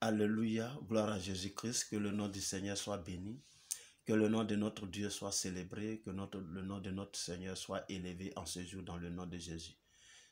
Alléluia, gloire à Jésus-Christ, que le nom du Seigneur soit béni, que le nom de notre Dieu soit célébré, que le nom de notre Seigneur soit élevé en ce jour dans le nom de Jésus.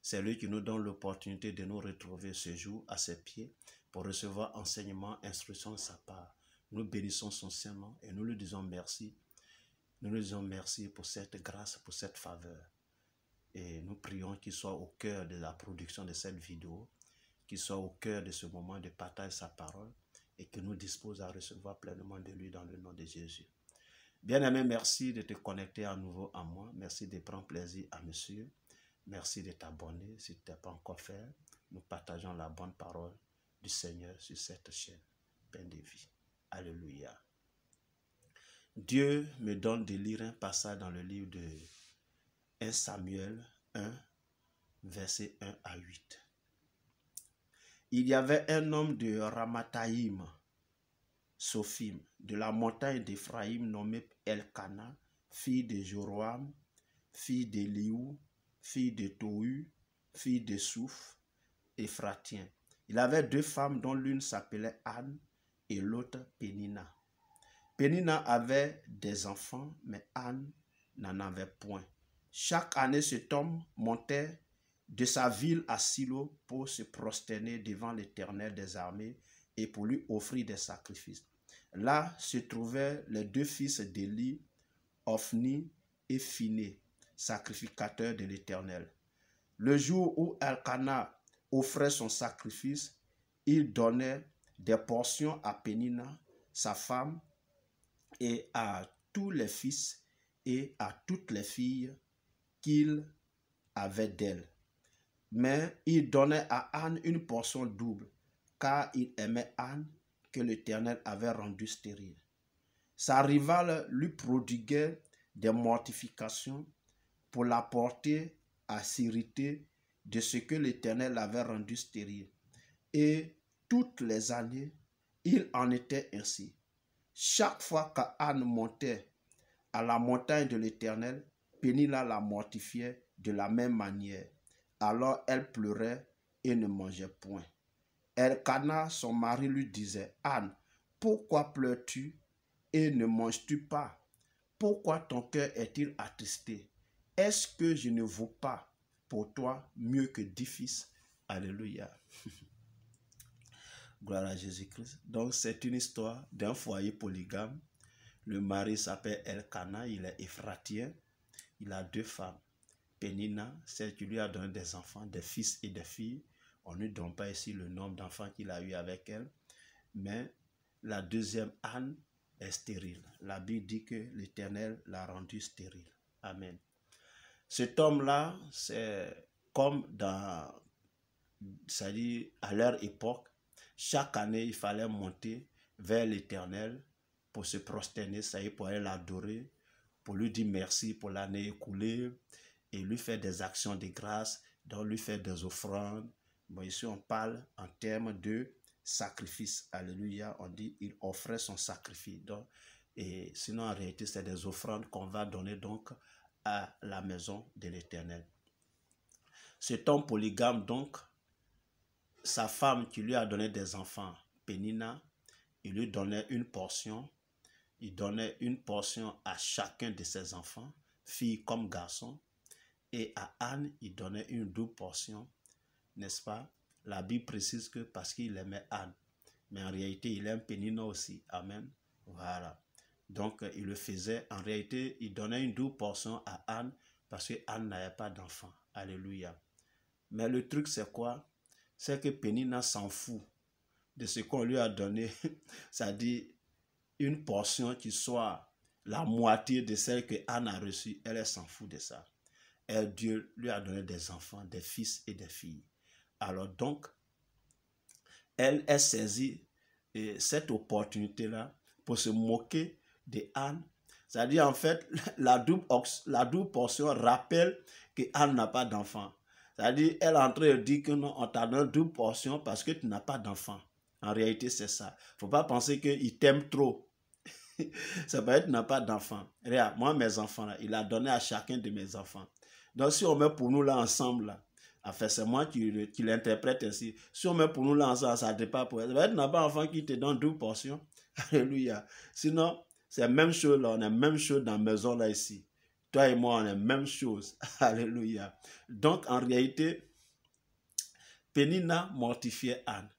C'est lui qui nous donne l'opportunité de nous retrouver ce jour à ses pieds pour recevoir enseignement, instruction de sa part. Nous bénissons son Saint-Nom et nous lui disons merci. Nous lui disons merci pour cette grâce, pour cette faveur. Et nous prions qu'il soit au cœur de la production de cette vidéo, qu'il soit au cœur de ce moment de partage sa parole et qu'il nous dispose à recevoir pleinement de lui dans le nom de Jésus. Bien-aimé, merci de te connecter à nouveau à moi. Merci de prendre plaisir à me suivre. Merci de t'abonner si tu n'as pas encore fait. Nous partageons la bonne parole du Seigneur sur cette chaîne. Pain de vie. Alléluia. Dieu me donne de lire un passage dans le livre de 1 Samuel 1, versets 1 à 8. Il y avait un homme de Ramathaïm, Sophim, de la montagne d'Éphraïm, nommé Elkana, fille de Joram, fille d'Eliou, fille de Tohu, fille de Souf, Éphratien. Il avait deux femmes dont l'une s'appelait Anne et l'autre Pénina. Pénina avait des enfants, mais Anne n'en avait point. Chaque année, cet homme montait de sa ville à Silo pour se prosterner devant l'Éternel des armées et pour lui offrir des sacrifices. Là se trouvaient les deux fils d'Élie, Ophni et Phiné, sacrificateurs de l'Éternel. Le jour où Elkana offrait son sacrifice, il donnait des portions à Pénina, sa femme, et à tous les fils et à toutes les filles qu'il avait d'elle. Mais il donnait à Anne une portion double, car il aimait Anne que l'Éternel avait rendue stérile. Sa rivale lui prodiguait des mortifications pour la porter à s'irriter de ce que l'Éternel avait rendu stérile. Et toutes les années, il en était ainsi. Chaque fois qu'Anne montait à la montagne de l'Éternel, Pénina la mortifiait de la même manière. Alors elle pleurait et ne mangeait point. Elkana, son mari, lui disait, « Anne, pourquoi pleures-tu et ne manges-tu pas? Pourquoi ton cœur est-il attristé? Est-ce que je ne vaux pas pour toi mieux que 10 fils? » Alléluia. Gloire à Jésus-Christ. Donc c'est une histoire d'un foyer polygame. Le mari s'appelle Elkana, il est éphratien. Il a deux femmes. Pénina, celle qui lui a donné des enfants, des fils et des filles. On ne donne pas ici le nombre d'enfants qu'il a eu avec elle. Mais la deuxième, Anne, est stérile. La Bible dit que l'Éternel l'a rendue stérile. Amen. Cet homme-là, c'est comme c'est-à-dire à leur époque, chaque année, il fallait monter vers l'Éternel pour se prosterner, c'est-à-dire pour aller l'adorer, pour lui dire merci pour l'année écoulée et lui faire des actions de grâce, donc lui faire des offrandes. Bon, ici, on parle en termes de sacrifice. Alléluia. On dit il offrait son sacrifice. Donc, et sinon, en réalité, c'est des offrandes qu'on va donner donc à la maison de l'Éternel. Cet homme polygame, donc, sa femme qui lui a donné des enfants, Pénina, il lui donnait une portion. Il donnait une portion à chacun de ses enfants, filles comme garçons. Et à Anne, il donnait une double portion, n'est-ce pas? La Bible précise que parce qu'il aimait Anne. Mais en réalité, il aime Pénina aussi. Amen. Voilà. Donc, il le faisait. En réalité, il donnait une double portion à Anne parce que Anne n'avait pas d'enfant. Alléluia. Mais le truc, c'est quoi? C'est que Pénina s'en fout de ce qu'on lui a donné. C'est-à-dire une portion qui soit la moitié de celle que Anne a reçue. Elle s'en fout de ça. Et Dieu lui a donné des enfants, des fils et des filles. Alors donc, elle saisit cette opportunité-là pour se moquer de Anne. C'est-à-dire, en fait, la double portion rappelle que Anne n'a pas d'enfant. C'est-à-dire, elle est en train de dire que non, on t'a donné une double portion parce que tu n'as pas d'enfant. En réalité, c'est ça. Il ne faut pas penser qu'il t'aime trop. Ça peut être qu'il n'a pas d'enfant. Regarde, moi, mes enfants, là, il a donné à chacun de mes enfants. Donc, si on met pour nous là ensemble, là, Enfin, c'est moi qui l'interprète ainsi. Si on met pour nous là ensemble, ça ne pas pour elle. Tu n'as pas enfant qui te donne 2 portions. Alléluia. Sinon, c'est la même chose là. On est la même chose dans la maison là ici. Toi et moi, on est la même chose. Alléluia. Donc, en réalité, Pénina mortifiait Anne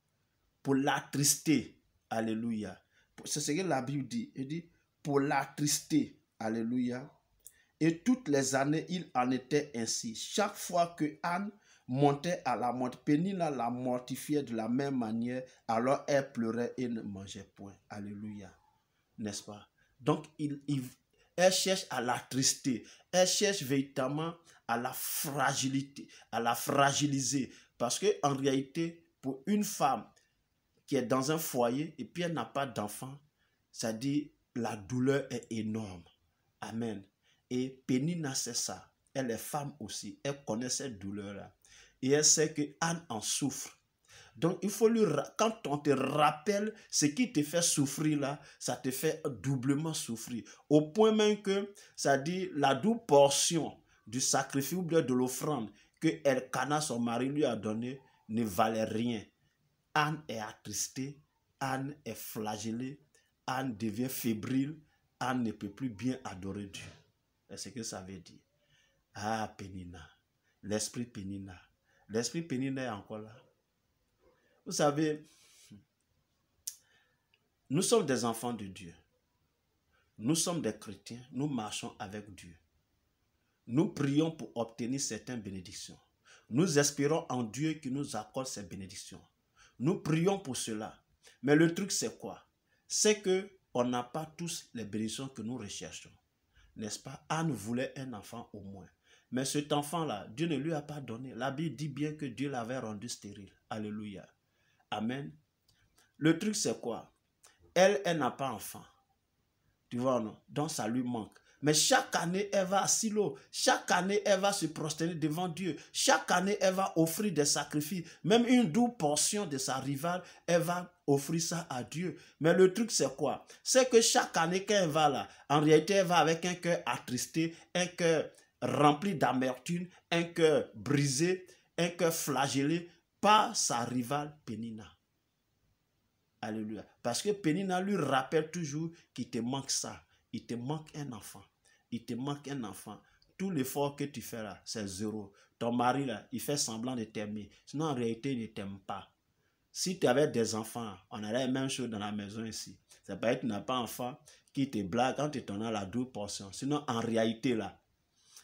pour l'attrister. Alléluia. C'est ce que la Bible dit. Elle dit pour l'attrister. Alléluia. Et toutes les années, il en était ainsi. Chaque fois que Anne montait à la mort, Pénina la mortifiait de la même manière, alors elle pleurait et ne mangeait point. Alléluia. N'est-ce pas? Donc, elle cherche à l'attrister. Elle cherche véritablement à la fragilité, à la fragiliser. Parce qu'en réalité, pour une femme qui est dans un foyer et puis elle n'a pas d'enfant, ça dit la douleur est énorme. Amen. Et Pénina sait ça. Elle est femme aussi. Elle connaît cette douleur-là. Et elle sait que Anne en souffre. Donc, il faut quand on te rappelle ce qui te fait souffrir là, ça te fait doublement souffrir. Au point même que, ça dit, la double portion du sacrifice ou de l'offrande que Elkana, son mari, lui a donné, ne valait rien. Anne est attristée, Anne est flagellée, Anne devient fébrile, Anne ne peut plus bien adorer Dieu. C'est ce que ça veut dire. Ah, Pénina, l'esprit Pénina. L'esprit Pénina est encore là. Vous savez, nous sommes des enfants de Dieu. Nous sommes des chrétiens. Nous marchons avec Dieu. Nous prions pour obtenir certaines bénédictions. Nous espérons en Dieu qui nous accorde ces bénédictions. Nous prions pour cela. Mais le truc, c'est quoi? C'est qu'on n'a pas tous les bénédictions que nous recherchons. N'est-ce pas? Anne voulait un enfant au moins. Mais cet enfant-là, Dieu ne lui a pas donné. La Bible dit bien que Dieu l'avait rendu stérile. Alléluia. Amen. Le truc, c'est quoi? Elle n'a pas enfant. Tu vois, non? Donc, ça lui manque. Mais chaque année, elle va à Silo. Chaque année, elle va se prosterner devant Dieu. Chaque année, elle va offrir des sacrifices. Même une double portion de sa rivale, elle va offrir ça à Dieu. Mais le truc, c'est quoi? C'est que chaque année qu'elle va là, en réalité, elle va avec un cœur attristé, un cœur rempli d'amertume, un cœur brisé, un cœur flagellé par sa rivale Pénina. Alléluia. Parce que Pénina lui rappelle toujours qu'il te manque ça. Il te manque un enfant. Il te manque un enfant. Tout l'effort que tu fais là, c'est zéro. Ton mari là, il fait semblant de t'aimer. Sinon, en réalité, il ne t'aime pas. Si tu avais des enfants, on aurait la même chose dans la maison ici. C'est pas que tu n'as pas d'enfant qui te blague quand tu t'en as la double portion. Sinon, en réalité là,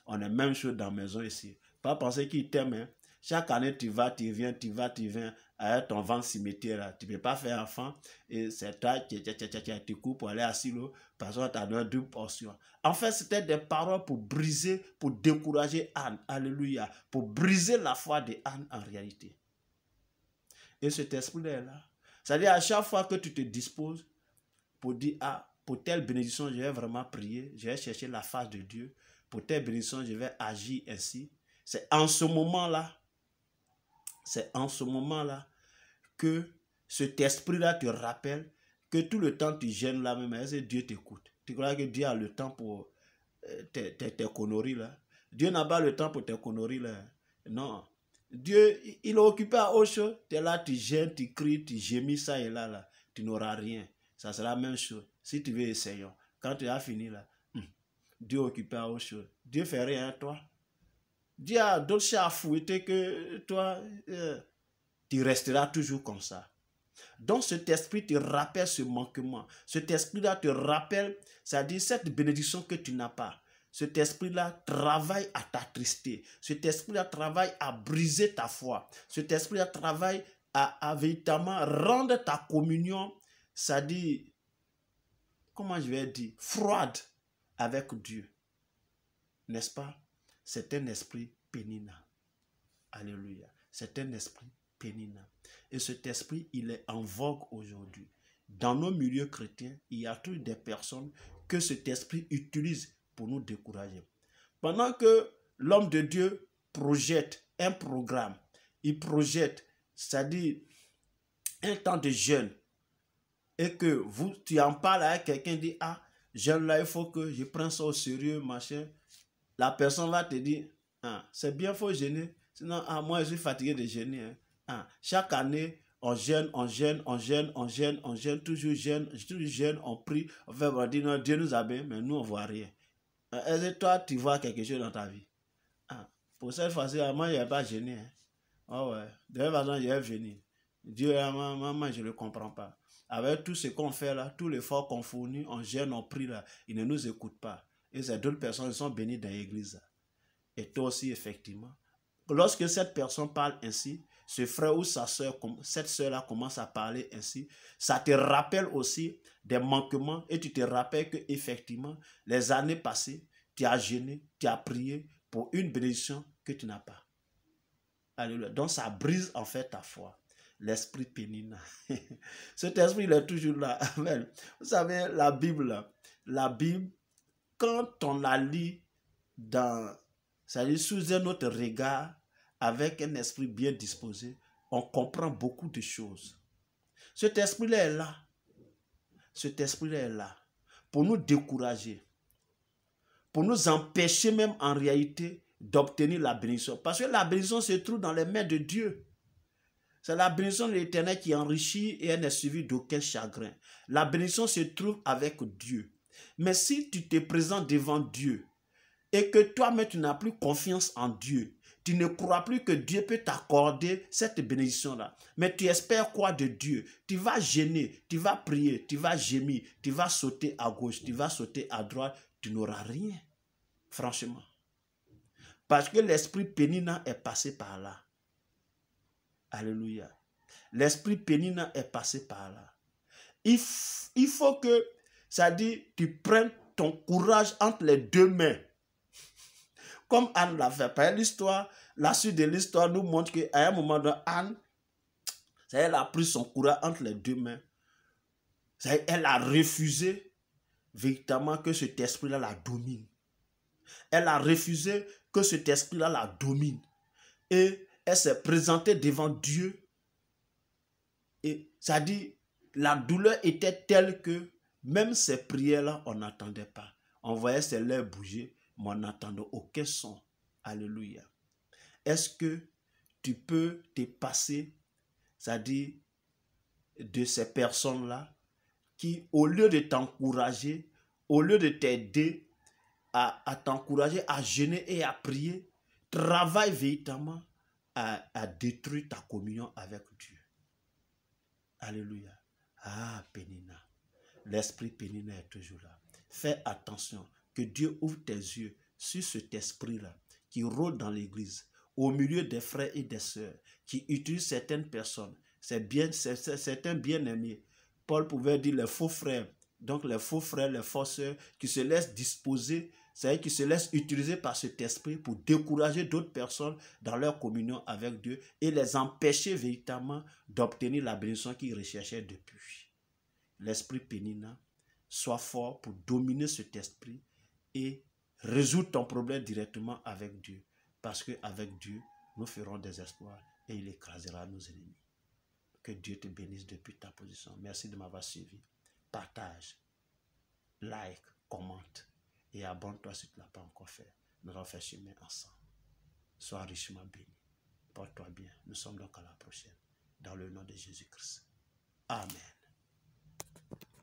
on a la même chose dans la maison ici. Pas penser qu'il t'aime. Hein. Chaque année, tu vas, tu viens, tu vas, tu viens. Avec ton ventre cimetière là, tu ne peux pas faire enfant. Et c'est toi tu coupes pour aller à Silo parce qu'on t'a donné 2 portions. En fait, c'était des paroles pour briser, pour décourager Anne. Alléluia. Pour briser la foi de Anne en réalité. Et cet esprit est là. C'est-à-dire à chaque fois que tu te disposes pour dire, ah, pour telle bénédiction, je vais vraiment prier, je vais chercher la face de Dieu. Pour telle bénédiction, je vais agir ainsi. C'est en ce moment-là que cet esprit-là te rappelle que tout le temps tu gênes là même, et Dieu t'écoute. Tu crois que Dieu a le temps pour tes conneries là? Dieu n'a pas le temps pour tes conneries là. Non. Dieu, il est occupé à autre chose. Tu es là, tu gênes, tu cries, tu gémis ça et là. Tu n'auras rien. Ça sera la même chose. Si tu veux, essayons. Quand tu as fini là, Dieu est occupé à autre chose. Dieu fait rien à toi. Dieu a d'autres chats à fouetter que toi, tu resteras toujours comme ça. Donc cet esprit te rappelle ce manquement. Cet esprit-là te rappelle, c'est-à-dire cette bénédiction que tu n'as pas. Cet esprit-là travaille à t'attrister. Cet esprit-là travaille à briser ta foi. Cet esprit-là travaille à véritablement rendre ta communion, c'est-à-dire, comment je vais dire, froide avec Dieu. N'est-ce pas? C'est un esprit Pénina. Alléluia. C'est un esprit Pénina. Et cet esprit, il est en vogue aujourd'hui. Dans nos milieux chrétiens, il y a toutes des personnes que cet esprit utilise pour nous décourager. Pendant que l'homme de Dieu projette un programme, il projette, c'est-à-dire un temps de jeûne, et que tu en parles avec quelqu'un, dit, ah, jeûne là, il faut que je prenne ça au sérieux, machin. La personne va te dire, ah, c'est bien, il faut jeûner. Sinon, moi, je suis fatigué de jeûner. Hein. Chaque année, on jeûne, toujours jeûne, on prie, on fait, on dit non, Dieu nous a bénis, mais nous, on ne voit rien. Est-ce que toi, tu vois quelque chose dans ta vie? Pour cette fois-ci, moi, je n'ai pas jeûné. Hein. Oh ouais. De toute façon, je vais venir. Dieu, moi, je ne le comprends pas. Avec tout ce qu'on fait là, tout l'effort qu'on fournit, on jeûne, on prie là, il ne nous écoute pas. Et c'est d'autres personnes qui sont bénies dans l'église. Et toi aussi, effectivement. Lorsque cette personne parle ainsi, ce frère ou sa soeur, cette soeur-là commence à parler ainsi, ça te rappelle aussi des manquements et tu te rappelles que effectivement, les années passées, tu as jeûné, tu as prié pour une bénédiction que tu n'as pas. Alléluia. Donc ça brise en fait ta foi. L'esprit pénina. Cet esprit, il est toujours là. Amen. Vous savez, la Bible, quand on la lit sous un autre regard, avec un esprit bien disposé, on comprend beaucoup de choses. Cet esprit-là est là. Cet esprit-là est là pour nous décourager, pour nous empêcher même en réalité d'obtenir la bénédiction. Parce que la bénédiction se trouve dans les mains de Dieu. C'est la bénédiction de l'Éternel qui enrichit et elle n'est suivie d'aucun chagrin. La bénédiction se trouve avec Dieu. Mais si tu te présentes devant Dieu et que toi-même tu n'as plus confiance en Dieu, tu ne crois plus que Dieu peut t'accorder cette bénédiction-là. Mais tu espères quoi de Dieu? Tu vas gêner, tu vas prier, tu vas gémir, tu vas sauter à gauche, tu vas sauter à droite. Tu n'auras rien. Franchement. Parce que l'esprit pénina est passé par là. Alléluia. L'esprit pénina est passé par là. Il faut que, ça dit, tu prennes ton courage entre les deux mains. Comme Anne l'a fait. Par l'histoire, la suite de l'histoire nous montre qu'à un moment donné, Anne, elle a pris son courage entre les deux mains. Elle a refusé véritablement que cet esprit-là la domine. Elle a refusé que cet esprit-là la domine. Et elle s'est présentée devant Dieu. Et ça dit, la douleur était telle que même ces prières-là, on n'entendait pas. On voyait ses lèvres bouger, mais on n'entendait aucun son. Alléluia. Est-ce que tu peux te passer, c'est-à-dire de ces personnes-là qui, au lieu de t'encourager, au lieu de t'aider à t'encourager à jeûner et à prier, travaillent véritablement à détruire ta communion avec Dieu. Alléluia. Pénina. L'esprit pénina est toujours là. Fais attention que Dieu ouvre tes yeux sur cet esprit-là qui rôde dans l'église, au milieu des frères et des sœurs, qui utilisent certaines personnes. C'est un bien-aimé. Paul pouvait dire les faux frères. Donc les faux frères, les fausses sœurs qui se laissent disposer, c'est-à-dire qui se laissent utiliser par cet esprit pour décourager d'autres personnes dans leur communion avec Dieu et les empêcher véritablement d'obtenir la bénédiction qu'ils recherchaient depuis. L'esprit pénina, sois fort pour dominer cet esprit et résoudre ton problème directement avec Dieu. Parce qu'avec Dieu, nous ferons des espoirs et il écrasera nos ennemis. Que Dieu te bénisse depuis ta position. Merci de m'avoir suivi. Partage, like, commente et abonne-toi si tu ne l'as pas encore fait. Nous allons faire chemin ensemble. Sois richement béni. Porte-toi bien. Nous sommes donc à la prochaine. Dans le nom de Jésus-Christ. Amen.